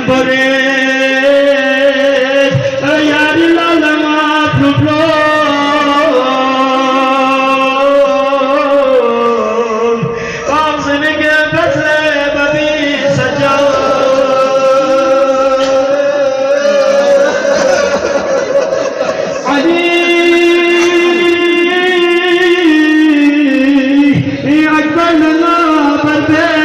بره یاری لالما پروپلو آغزنی که بزره ببی سجا علی اکبر لنا برده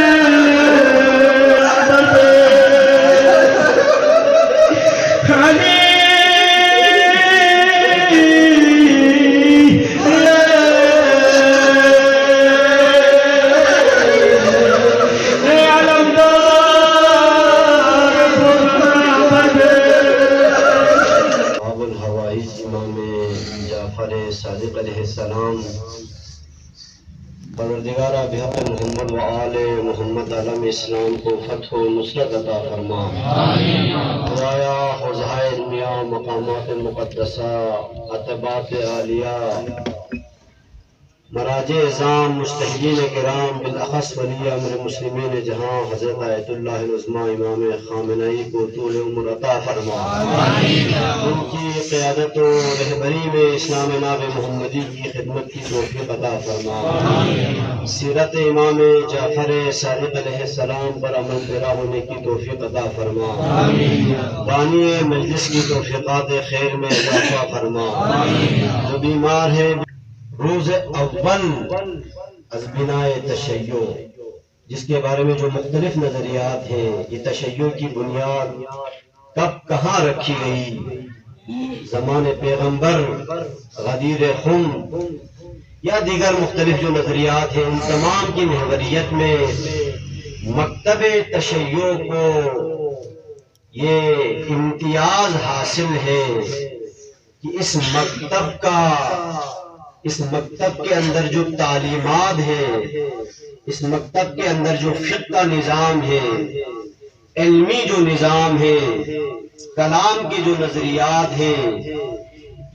صادق علیہ السلام پروردگارہ بحق محمد و آل محمد عالم اسلام کو فتح و نصرت عطا فرما خدایا حوزہ علمیہ مقامات مقدسہ عتبات عالیہ مراجع اعظام مجتہدین کرام بالاخص ولی امر مسلمین جہاں حضرت آیت اللہ العظمیٰ امام خامنئی کو طول عمر عطا فرما ان کی قیادت و رہبری میں اسلام ناب محمدی کی خدمت کی توفیق عطا فرما سیرت امام جعفر صادق علیہ السلام پر عمل پیرا ہونے کی توفیق عطا فرما بانی مجلس کی توفیقات خیر میں اضافہ فرما جو بیمار ہے روز اول از بنائے تشیع جس کے بارے میں جو مختلف نظریات ہیں یہ تشیع کی بنیاد کب کہاں رکھی گئی زمان پیغمبر غدیر خم یا دیگر مختلف جو نظریات ہیں ان تمام کی محوریت میں مکتب تشیع کو یہ امتیاز حاصل ہے کہ اس مکتب کے اندر جو تعلیمات ہیں اس مکتب کے اندر جو فقہ کا نظام ہے علمی جو نظام ہے کلام کی جو نظریات ہیں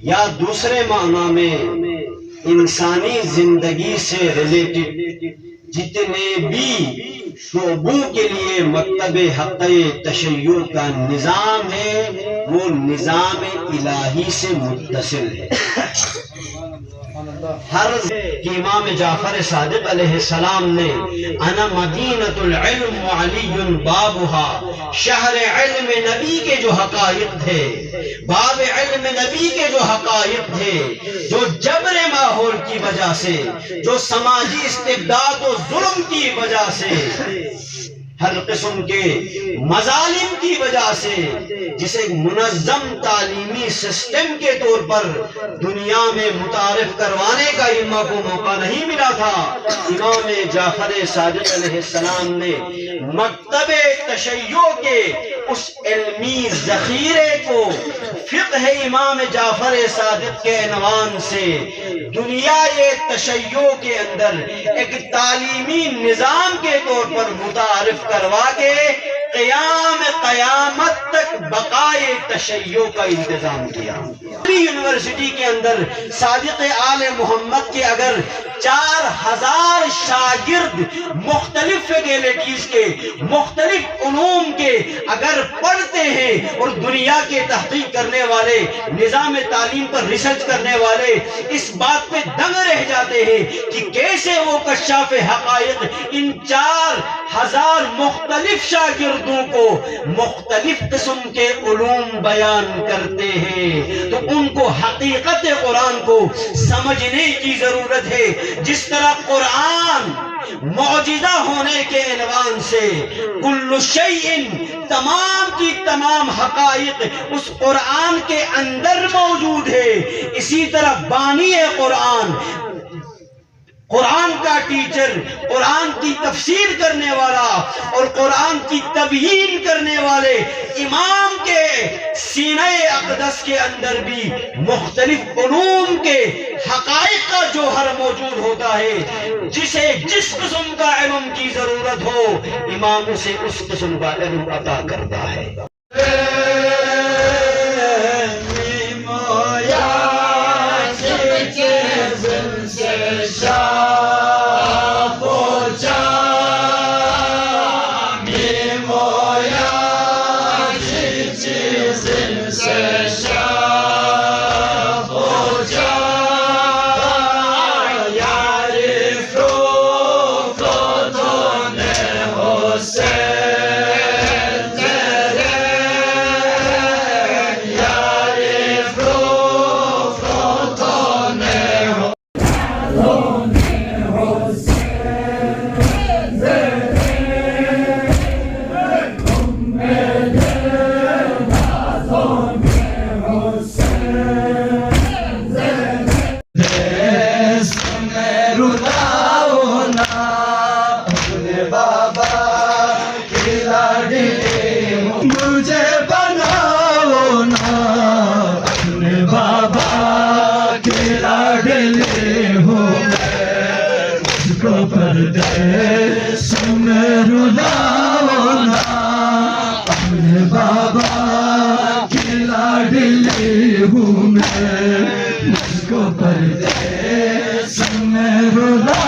یا دوسرے معنی میں انسانی زندگی سے ریلیٹڈ جتنے بھی شعبوں کے لیے مکتب حق تشیع کا نظام ہے وہ نظام الہی سے متصل ہے ہر کہ امام جعفر صادق علیہ السلام نے انا مدینۃ العلم وعلی بابها شہر علم نبی کے جو حقائق تھے باب علم نبی کے جو حقائق تھے جو جبر ماحول کی وجہ سے جو سماجی استبداد و ظلم کی وجہ سے ہر قسم کے مظالم کی وجہ سے جسے منظم تعلیمی سسٹم کے طور پر دنیا میں متعارف کروانے کا امام کو موقع نہیں ملا تھا امام جعفر صادق علیہ السلام نے مکتب تشیع کے اس علمی ذخیرے کو فقہ امام جعفر صادق کے عنوان سے دنیا تشیع کے اندر ایک تعلیمی نظام کے طور پر متعارف کروا کے قیامت تک بقائے تشیع کا انتظام کیا یونیورسٹی کے اندر صادق آل محمد کے اگر 4000 شاگرد مختلف فیکلٹیز کے مختلف علوم کے اگر پڑھتے ہیں اور دنیا کے تحقیق کرنے والے نظام تعلیم پر ریسرچ کرنے والے اس بات پہ دنگ رہ جاتے ہیں کہ کیسے وہ کشاف حقائق ان 4000 مختلف شاگردوں کو مختلف قسم کے علوم بیان کرتے ہیں تو ان کو حقیقت قرآن کو سمجھنے کی ضرورت ہے جس طرح قرآن معجزہ ہونے کے عنوان سے کل شیء تمام کی تمام حقائق اس قرآن کے اندر موجود ہے اسی طرح بانی قرآن قرآن کا ٹیچر قرآن کی تفسیر کرنے والا اور قرآن کی تبیین کرنے والے امام کے سینہ اقدس کے اندر بھی مختلف علوم کے حقائق کا جوہر موجود ہوتا ہے جسے جس قسم کا علم کی ضرورت ہو امام اسے اس قسم کا علم عطا کرتا ہے لاڈلی ہوں میں، مجھ کو پردے سن میں رلا